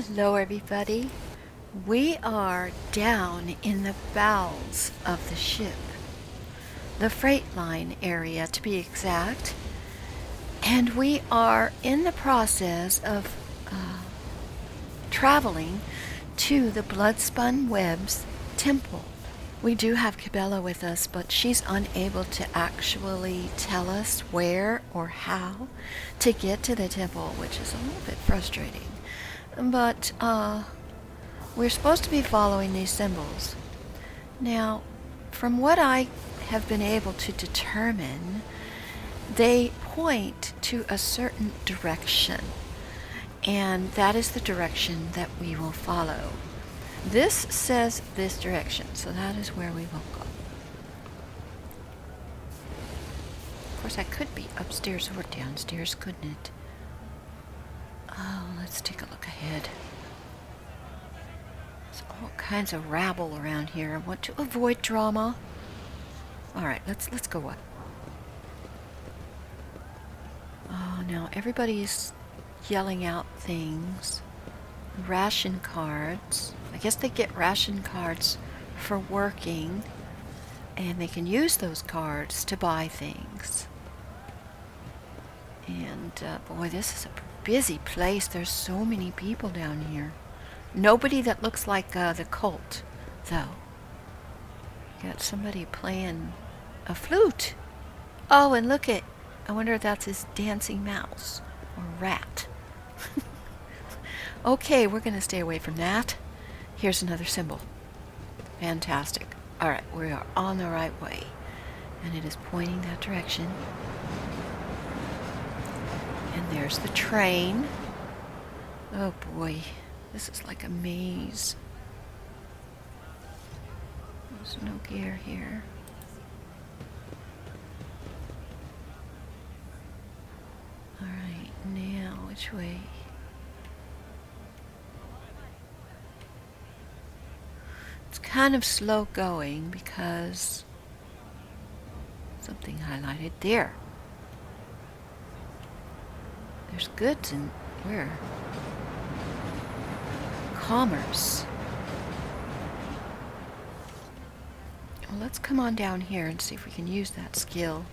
Hello, everybody. We are down in the bowels of the ship, the freight line area to be exact, and we are in the process of traveling to the Bloodspun Webs temple. We do have Cabela with us, but she's unable to actually tell us where or how to get to the temple, which is a little bit frustrating. But we're supposed to be following these symbols. Now, from what I have been able to determine, they point to a certain direction, and that is the direction that we will follow. This says this direction, so that is where we will go. Of course, I could be upstairs or downstairs, couldn't it? Oh, let's take a look ahead. There's all kinds of rabble around here. I want to avoid drama. All right, let's go up. Oh, now everybody's yelling out things. Ration cards. I guess they get ration cards for working, and they can use those cards to buy things. And boy, this is a busy place. There's so many people down here. Nobody that looks like the cult, though. Got somebody playing a flute. Oh, and look at, I wonder if that's his dancing mouse or rat. Okay, we're going to stay away from that. Here's another symbol. Fantastic. All right, we are on the right way, and it is pointing that direction. And there's the train. Oh boy, this is like a maze. There's no gear here. All right, now which way? It's kind of slow going because something highlighted there. There's goods in where? Commerce. Well, let's come on down here and see if we can use that skill.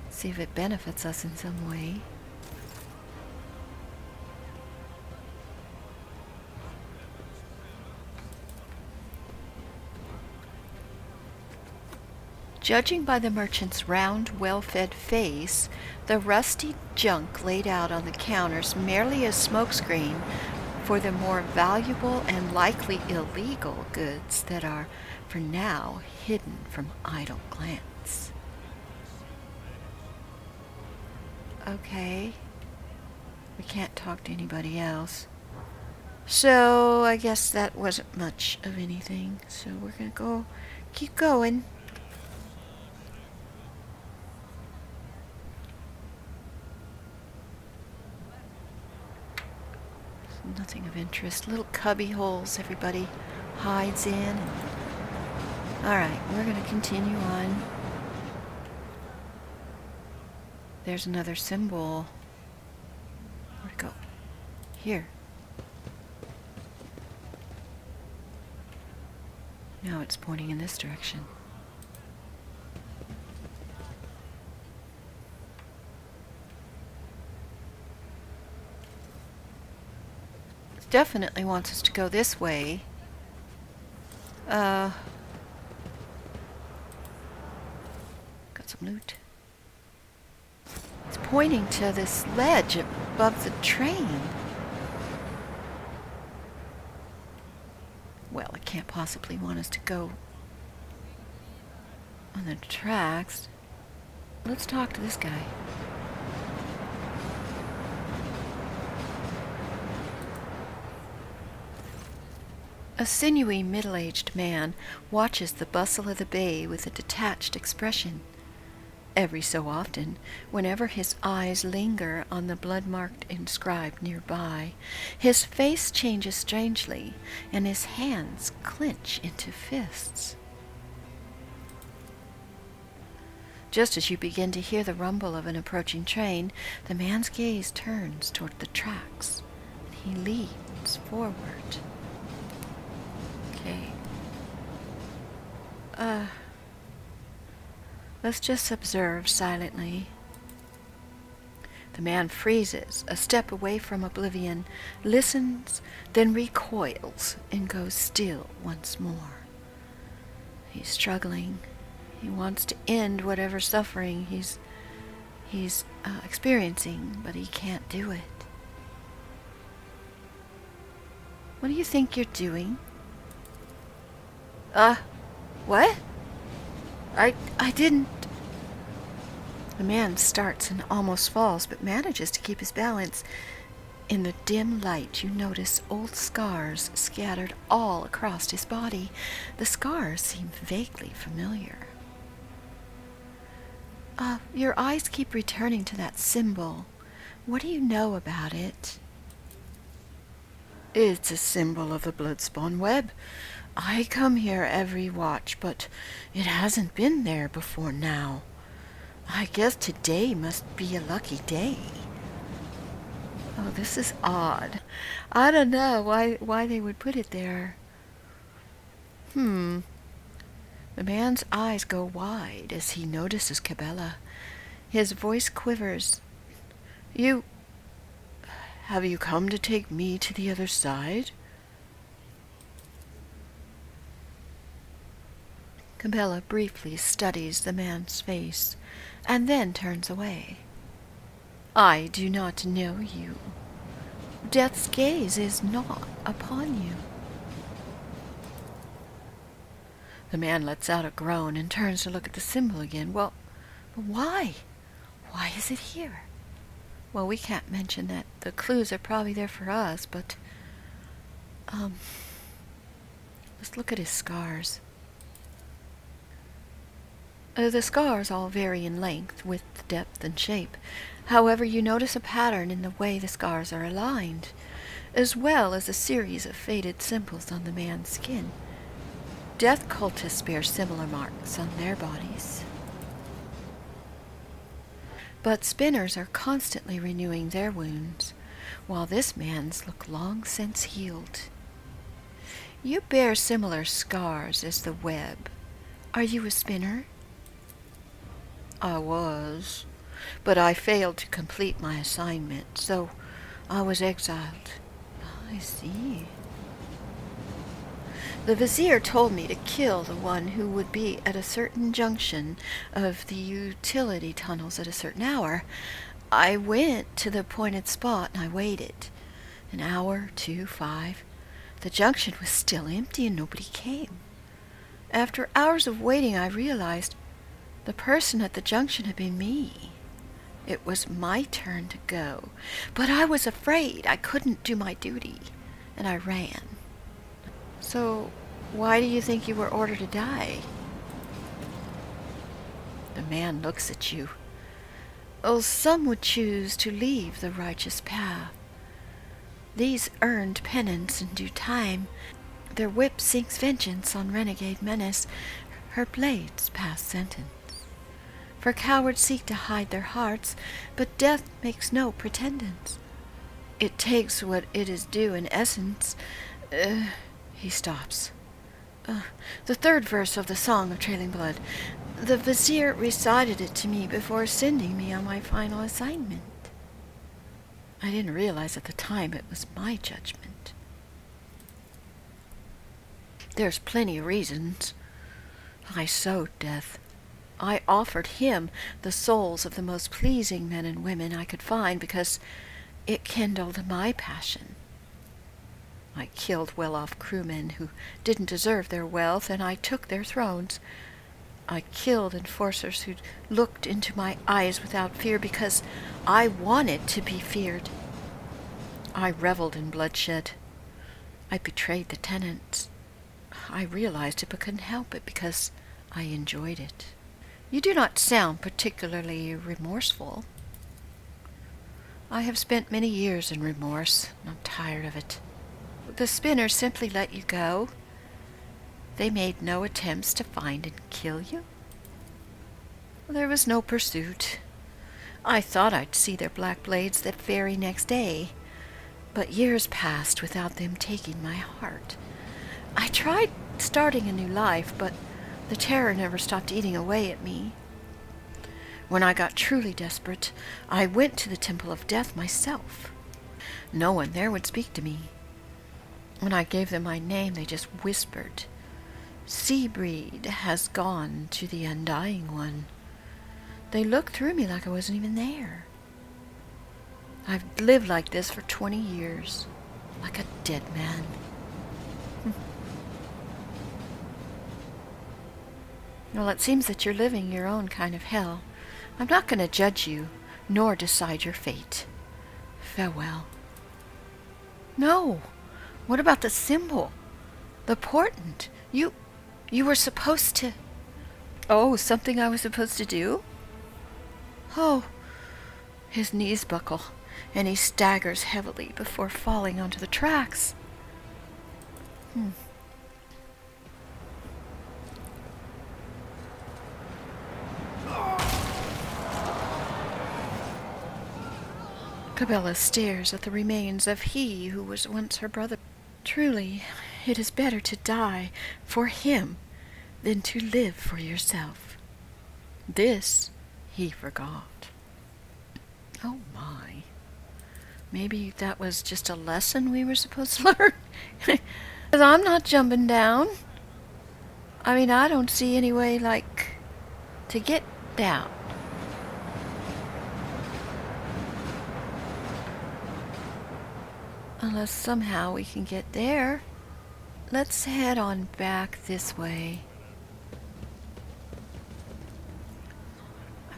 See if it benefits us in some way. Judging by the merchant's round, well-fed face, the rusty junk laid out on the counters merely a smokescreen for the more valuable and likely illegal goods that are, for now, hidden from idle glance. Okay. We can't talk to anybody else. So, I guess that wasn't much of anything. So we're gonna keep going. Nothing of interest. Little cubby holes everybody hides in. Alright, we're going to continue on. There's another symbol. Where'd it go? Here. Now it's pointing in this direction. Definitely wants us to go this way. Got some loot. It's pointing to this ledge above the train. Well, it can't possibly want us to go on the tracks. Let's talk to this guy. A sinewy, middle-aged man watches the bustle of the bay with a detached expression. Every so often, whenever his eyes linger on the blood-marked inscribed nearby, his face changes strangely, and his hands clench into fists. Just as you begin to hear the rumble of an approaching train, the man's gaze turns toward the tracks. He leans steps forward. Okay. Let's just observe silently. The man freezes, a step away from oblivion, listens, then recoils and goes still once more. He's struggling. He wants to end whatever suffering he's experiencing, but he can't do it. What do you think you're doing? What? I didn't... The man starts and almost falls, but manages to keep his balance. In the dim light, you notice old scars scattered all across his body. The scars seem vaguely familiar. Your eyes keep returning to that symbol. What do you know about it? It's a symbol of the blood-spawn web. I come here every watch, but it hasn't been there before now. I guess today must be a lucky day. Oh, this is odd. I don't know why they would put it there. The man's eyes go wide as he notices Cabela. His voice quivers. Have you come to take me to the other side? Cabela briefly studies the man's face and then turns away. I do not know you. Death's gaze is not upon you. The man lets out a groan and turns to look at the symbol again. Well, why? Why is it here? Well, we can't mention that. The clues are probably there for us, but... let's look at his scars. The scars all vary in length, width, depth, and shape. However, you notice a pattern in the way the scars are aligned, as well as a series of faded symbols on the man's skin. Death cultists bear similar marks on their bodies. But spinners are constantly renewing their wounds, while this man's look long since healed. You bear similar scars as the web. Are you a spinner? I was, but I failed to complete my assignment, so I was exiled. I see. The vizier told me to kill the one who would be at a certain junction of the utility tunnels at a certain hour. I went to the appointed spot and I waited. An hour, 2, 5. The junction was still empty and nobody came. After hours of waiting, I realized the person at the junction had been me. It was my turn to go, but I was afraid I couldn't do my duty, and I ran. So, why do you think you were ordered to die? The man looks at you. Oh, some would choose to leave the righteous path. These earned penance in due time. Their whip seeks vengeance on renegade menace. Her blades pass sentence. For cowards seek to hide their hearts, but death makes no pretendance. It takes what it is due in essence. He stops. The third verse of the Song of Trailing Blood. The vizier recited it to me before sending me on my final assignment. I didn't realize at the time it was my judgment. There's plenty of reasons. I sowed death. I offered him the souls of the most pleasing men and women I could find because it kindled my passion. I killed well-off crewmen who didn't deserve their wealth, and I took their thrones. I killed enforcers who looked into my eyes without fear because I wanted to be feared. I reveled in bloodshed. I betrayed the tenants. I realized it but couldn't help it because I enjoyed it. You do not sound particularly remorseful. I have spent many years in remorse, and I'm tired of it. The spinners simply let you go. They made no attempts to find and kill you. There was no pursuit. I thought I'd see their black blades that very next day. But years passed without them taking my heart. I tried starting a new life, but the terror never stopped eating away at me. When I got truly desperate, I went to the Temple of Death myself. No one there would speak to me. When I gave them my name, they just whispered, "Seabreed has gone to the Undying One." They looked through me like I wasn't even there. I've lived like this for 20 years, like a dead man. Well, it seems that you're living your own kind of hell. I'm not going to judge you, nor decide your fate. Farewell. No! What about the symbol? The portent? You were supposed to... Oh, something I was supposed to do? Oh, his knees buckle, and he staggers heavily before falling onto the tracks. Cabela stares at the remains of he who was once her brother. Truly, it is better to die for him than to live for yourself. This he forgot. Oh my. Maybe that was just a lesson we were supposed to learn. 'Cause I'm not jumping down. I mean, I don't see any way, like, to get down. Unless somehow we can get there. Let's head on back this way.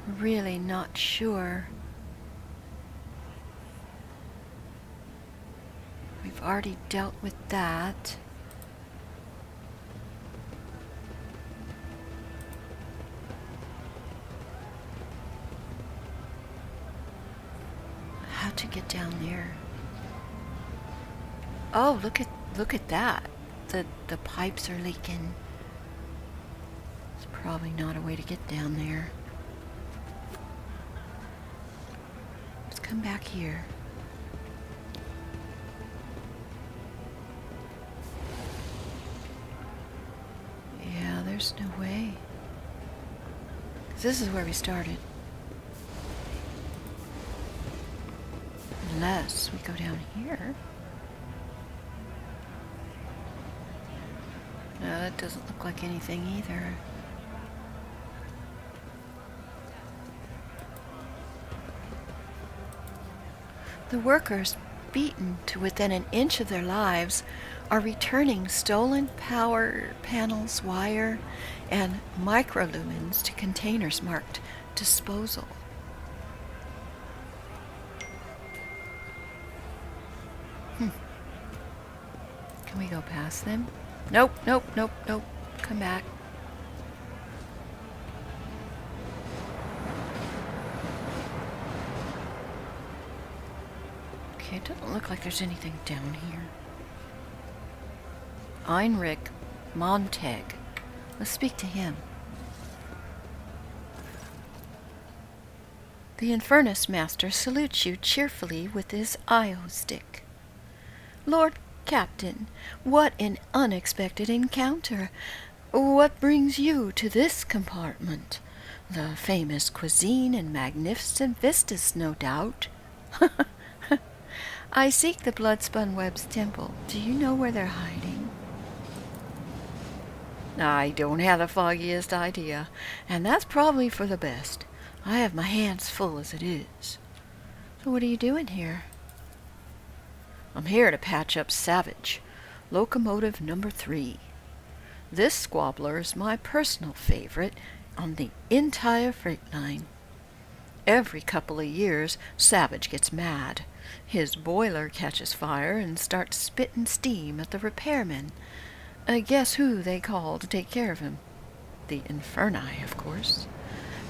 I'm really not sure. We've already dealt with that. How to get down there? Oh, look at that. The pipes are leaking. It's probably not a way to get down there. Let's come back here. Yeah, there's no way. 'Cause this is where we started. Unless we go down here. No, that doesn't look like anything either. The workers, beaten to within an inch of their lives, are returning stolen power panels, wire, and microlumens to containers marked disposal. Can we go past them? Nope, nope, nope, nope. Come back. Okay, it doesn't look like there's anything down here. Heinrich Montag. Let's speak to him. The Infernus Master salutes you cheerfully with his IO stick. Lord Captain, what an unexpected encounter. What brings you to this compartment? The famous cuisine and magnificent vistas, no doubt. I seek the Bloodspun Web's temple. Do you know where they're hiding? I don't have the foggiest idea, and that's probably for the best. I have my hands full as it is. So what are you doing here? I'm here to patch up Savage, locomotive number 3. This squabbler is my personal favorite on the entire freight line. Every couple of years, Savage gets mad. His boiler catches fire and starts spitting steam at the repairmen. Guess who they call to take care of him? The Inferni, of course.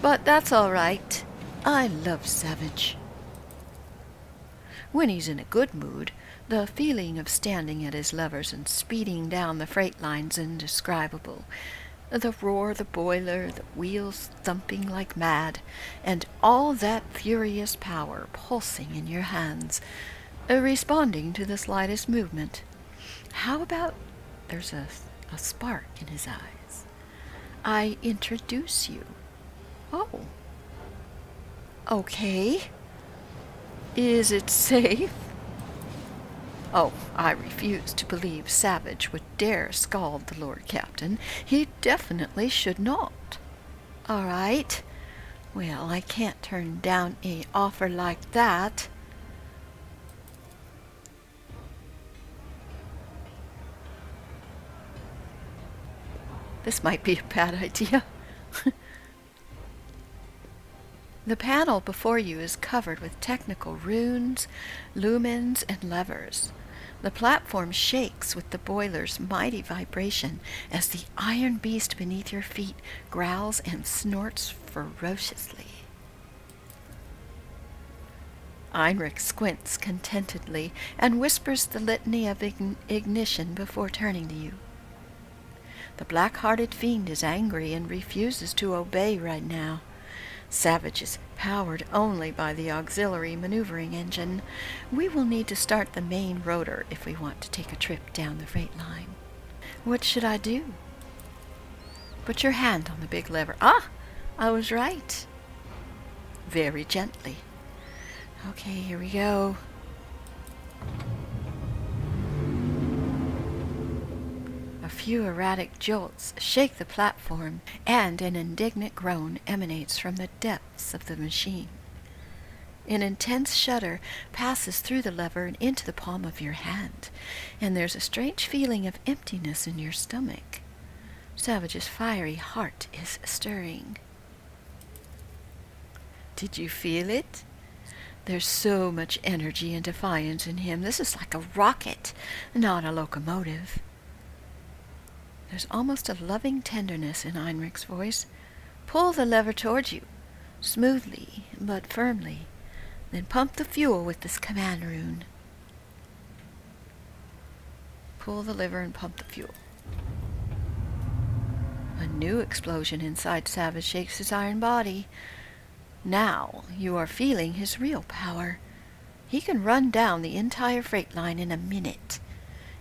But that's all right. I love Savage. When he's in a good mood, the feeling of standing at his levers and speeding down the freight line's indescribable. The roar of the boiler, the wheels thumping like mad, and all that furious power pulsing in your hands. responding to the slightest movement. How about there's a spark in his eyes. I introduce you. Oh. Okay. Is it safe? Oh, I refuse to believe Savage would dare scald the Lord Captain. He definitely should not. All right. Well, I can't turn down a offer like that. This might be a bad idea. The panel before you is covered with technical runes, lumens, and levers. The platform shakes with the boiler's mighty vibration as the iron beast beneath your feet growls and snorts ferociously. Heinrich squints contentedly and whispers the litany of ignition before turning to you. The black-hearted fiend is angry and refuses to obey right now. Savage is powered only by the auxiliary maneuvering engine. We will need to start the main rotor if we want to take a trip down the freight line. What should I do? Put your hand on the big lever. Ah, I was right. Very gently. Okay, here we go. A few erratic jolts shake the platform, and an indignant groan emanates from the depths of the machine. An intense shudder passes through the lever and into the palm of your hand, and there's a strange feeling of emptiness in your stomach. Savage's fiery heart is stirring. Did you feel it? There's so much energy and defiance in him. This is like a rocket, not a locomotive. There's almost a loving tenderness in Heinrich's voice. Pull the lever towards you, smoothly but firmly, then pump the fuel with this command rune. Pull the lever and pump the fuel. A new explosion inside Savage shakes his iron body. Now you are feeling his real power. He can run down the entire freight line in a minute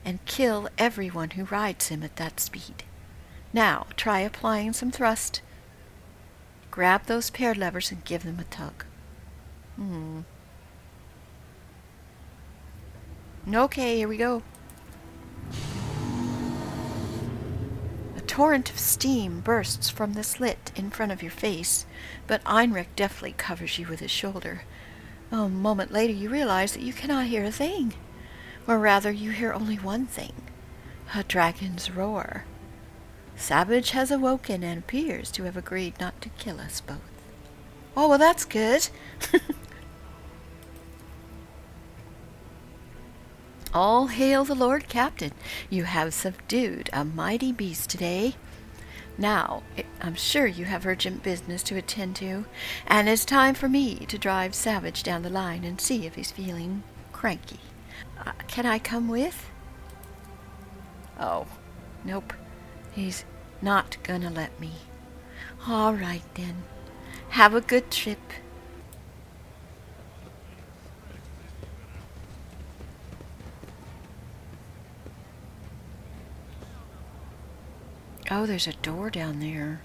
and kill everyone who rides him at that speed. Now, try applying some thrust. Grab those paired levers and give them a tug. Okay, here we go. A torrent of steam bursts from the slit in front of your face, but Heinrich deftly covers you with his shoulder. A moment later, you realize that you cannot hear a thing. Or rather, you hear only one thing, a dragon's roar. Savage has awoken and appears to have agreed not to kill us both. Oh, well, that's good. All hail the Lord Captain. You have subdued a mighty beast today. Now, I'm sure you have urgent business to attend to, and it's time for me to drive Savage down the line and see if he's feeling cranky. Can I come with? Oh, nope. He's not gonna let me. All right, then. Have a good trip. Oh, there's a door down there.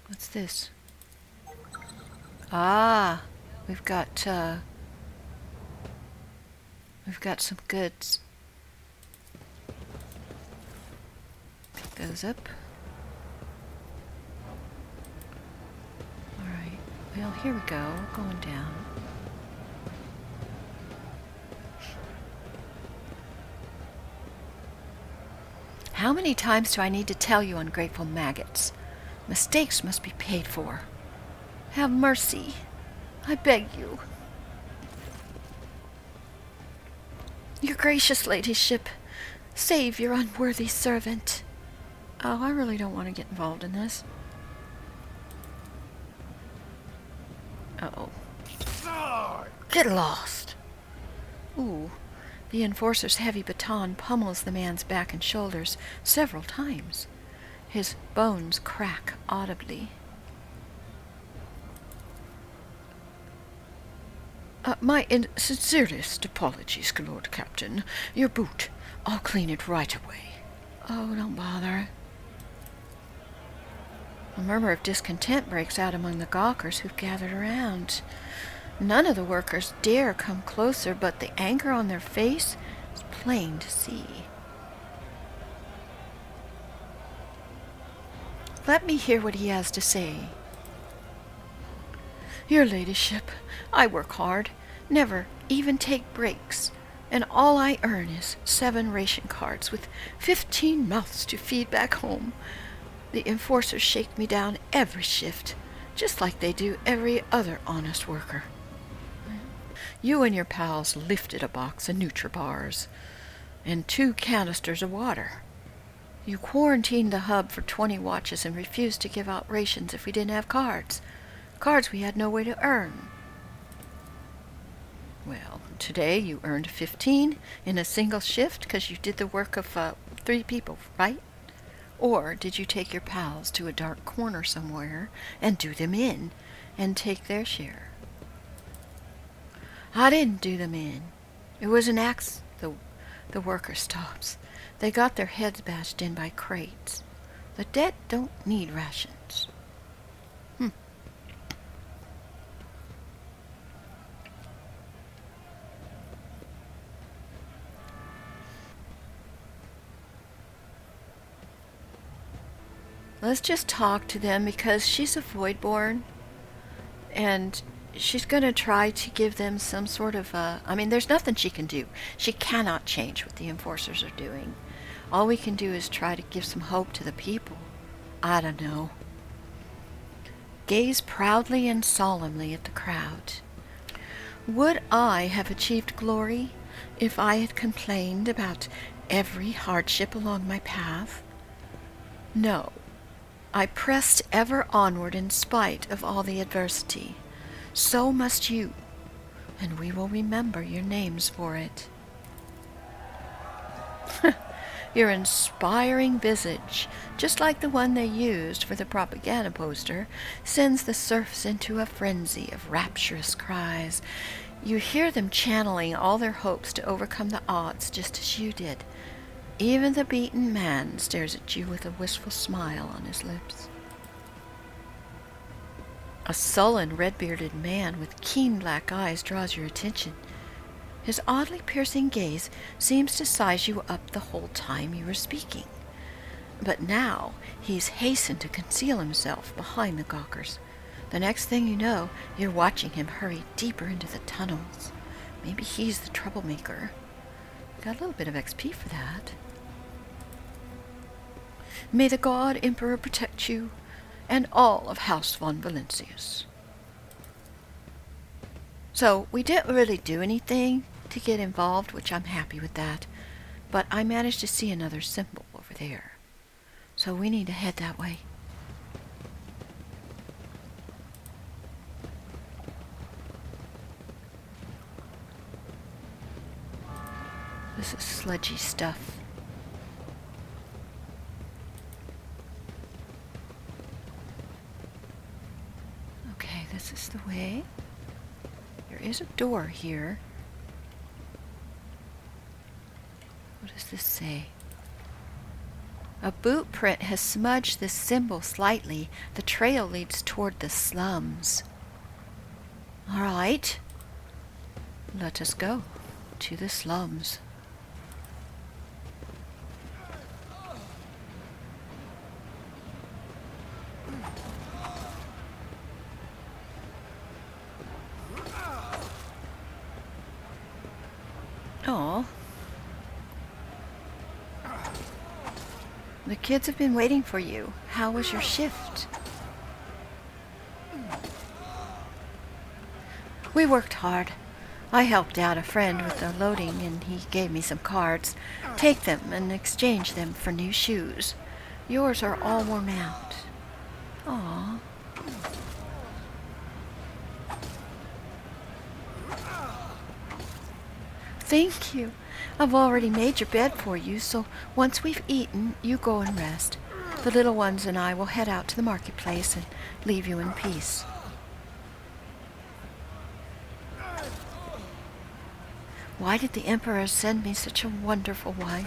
What's this? Ah, we've got some goods. Pick those up. Alright, well, here we go. We're going down. How many times do I need to tell you, ungrateful maggots? Mistakes must be paid for. Have mercy. I beg you. Your gracious ladyship, save your unworthy servant. Oh, I really don't want to get involved in this. Uh-oh. Get lost. Ooh. The enforcer's heavy baton pummels the man's back and shoulders several times. His bones crack audibly. My sincerest apologies, Lord Captain. Your boot. I'll clean it right away. Oh, don't bother. A murmur of discontent breaks out among the gawkers who've gathered around. None of the workers dare come closer, but the anger on their face is plain to see. Let me hear what he has to say. Your ladyship, I work hard, never even take breaks, and all I earn is 7 ration cards with 15 mouths to feed back home. The enforcers shake me down every shift, just like they do every other honest worker. You and your pals lifted a box of Nutri-Bars and 2 canisters of water. You quarantined the hub for 20 watches and refused to give out rations if we didn't have cards. Cards we had no way to earn. Well, today you earned 15 in a single shift because you did the work of 3 people, right? Or did you take your pals to a dark corner somewhere and do them in and take their share? I didn't do them in. It was an accident. The worker stops. They got their heads bashed in by crates. The dead don't need rations. Let's just talk to them because she's a Voidborn, and she's going to try to give them some sort of there's nothing she can do. She cannot change what the enforcers are doing. All we can do is try to give some hope to the people. I don't know. Gaze proudly and solemnly at the crowd. Would I have achieved glory if I had complained about every hardship along my path? No. I pressed ever onward in spite of all the adversity. So must you, and we will remember your names for it. Your inspiring visage, just like the one they used for the propaganda poster, sends the serfs into a frenzy of rapturous cries. You hear them channeling all their hopes to overcome the odds just as you did. Even the beaten man stares at you with a wistful smile on his lips. A sullen, red-bearded man with keen black eyes draws your attention. His oddly piercing gaze seems to size you up the whole time you were speaking. But now he's hastened to conceal himself behind the gawkers. The next thing you know, you're watching him hurry deeper into the tunnels. Maybe he's the troublemaker. Got a little bit of XP for that. May the God Emperor protect you, and all of House von Valencius. So, we didn't really do anything to get involved, which I'm happy with that, but I managed to see another symbol over there. So we need to head that way. This is sludgy stuff. Okay, this is the way. There is a door here. What does this say? A boot print has smudged this symbol slightly. The trail leads toward the slums. All right. Let us go to the slums. Oh. The kids have been waiting for you. How was your shift? We worked hard. I helped out a friend with the loading and he gave me some cards. Take them and exchange them for new shoes. Yours are all worn out. Aw. Thank you. I've already made your bed for you, so once we've eaten, you go and rest. The little ones and I will head out to the marketplace and leave you in peace. Why did the Emperor send me such a wonderful wife?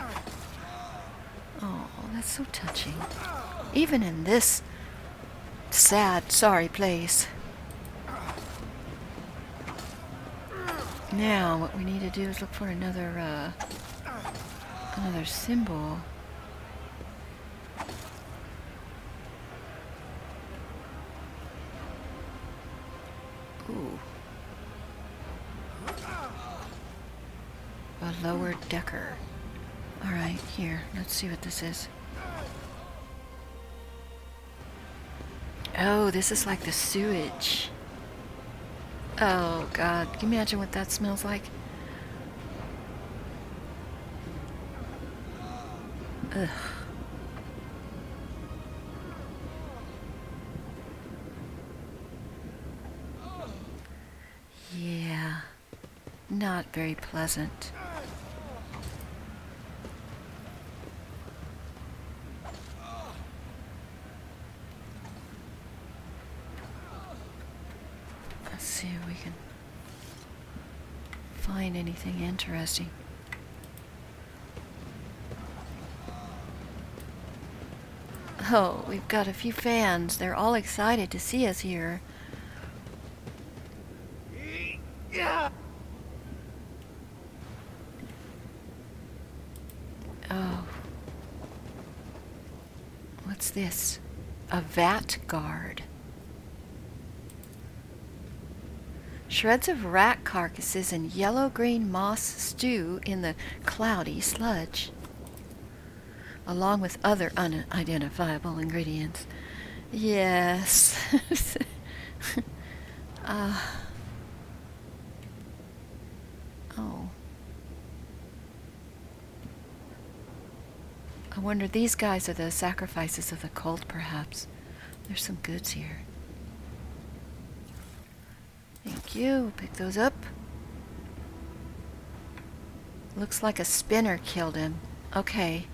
Oh, that's so touching. Even in this sad, sorry place. Now, what we need to do is look for another symbol. Ooh. A lower decker. Alright, here. Let's see what this is. Oh, this is like the sewage. Oh, God. Can you imagine what that smells like? Ugh. Yeah. Not very pleasant. Let's see if we can find anything interesting. Oh, we've got a few fans. They're all excited to see us here. Yeah. Oh. What's this? A vat guard. Shreds of rat carcasses and yellow-green moss stew in the cloudy sludge, along with other unidentifiable ingredients. Yes. Oh. I wonder, these guys are the sacrifices of the cult, perhaps. There's some goods here. Thank you. Pick those up. Looks like a spinner killed him. Okay.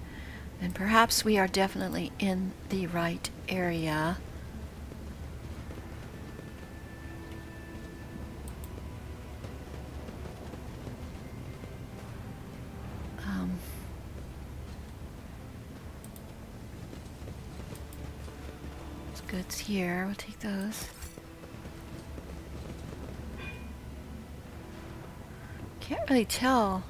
Then perhaps we are definitely in the right area. There's goods here. We'll take those. Can't really tell.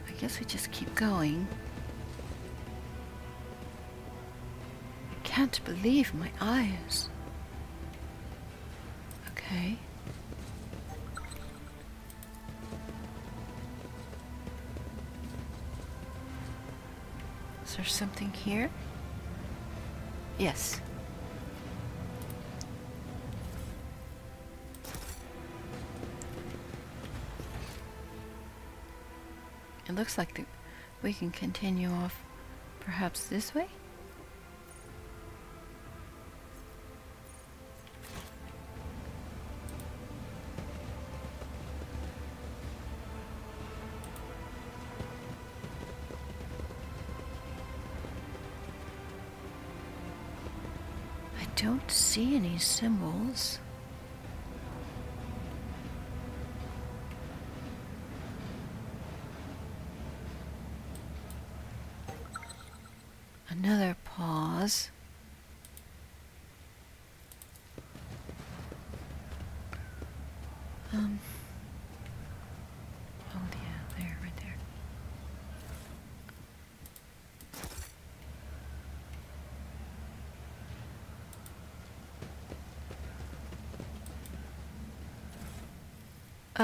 I guess we just keep going. I can't believe my eyes. Okay. Is there something here? Yes. It looks like we can continue off perhaps this way? I don't see any symbols. Another pause. Oh yeah, there, right there.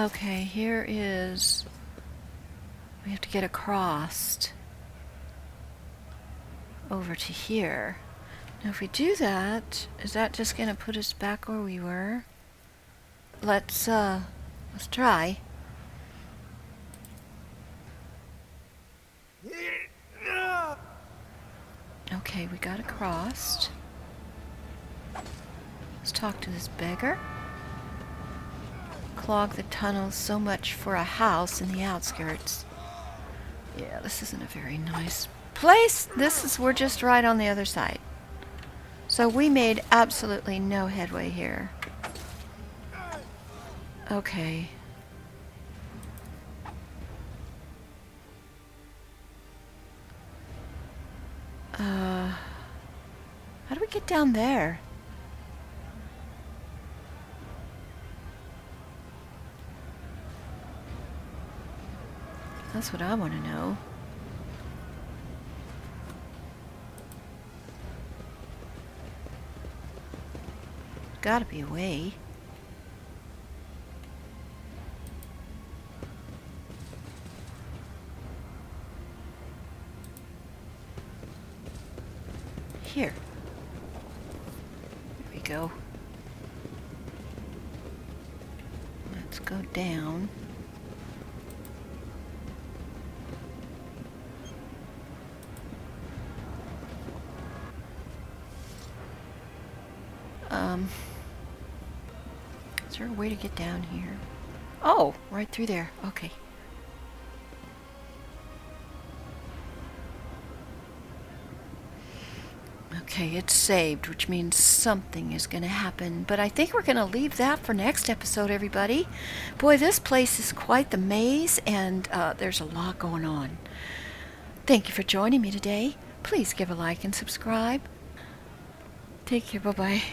Okay, here is... we have to get across over to here. Now if we do that, is that just gonna put us back where we were? Let's try. Okay, we got across. Let's talk to this beggar. Clog the tunnels, so much for a house in the outskirts. Yeah, this isn't a very nice place. We're just right on the other side. So we made absolutely no headway here. Okay. get down there? That's what I want to know. Gotta be a way. Here. There we go. Let's go down. Is there a way to get down here? Oh, right through there. Okay. Okay, it's saved, which means something is going to happen. But I think we're going to leave that for next episode, everybody. Boy, this place is quite the maze, and there's a lot going on. Thank you for joining me today. Please give a like and subscribe. Take care. Bye-bye.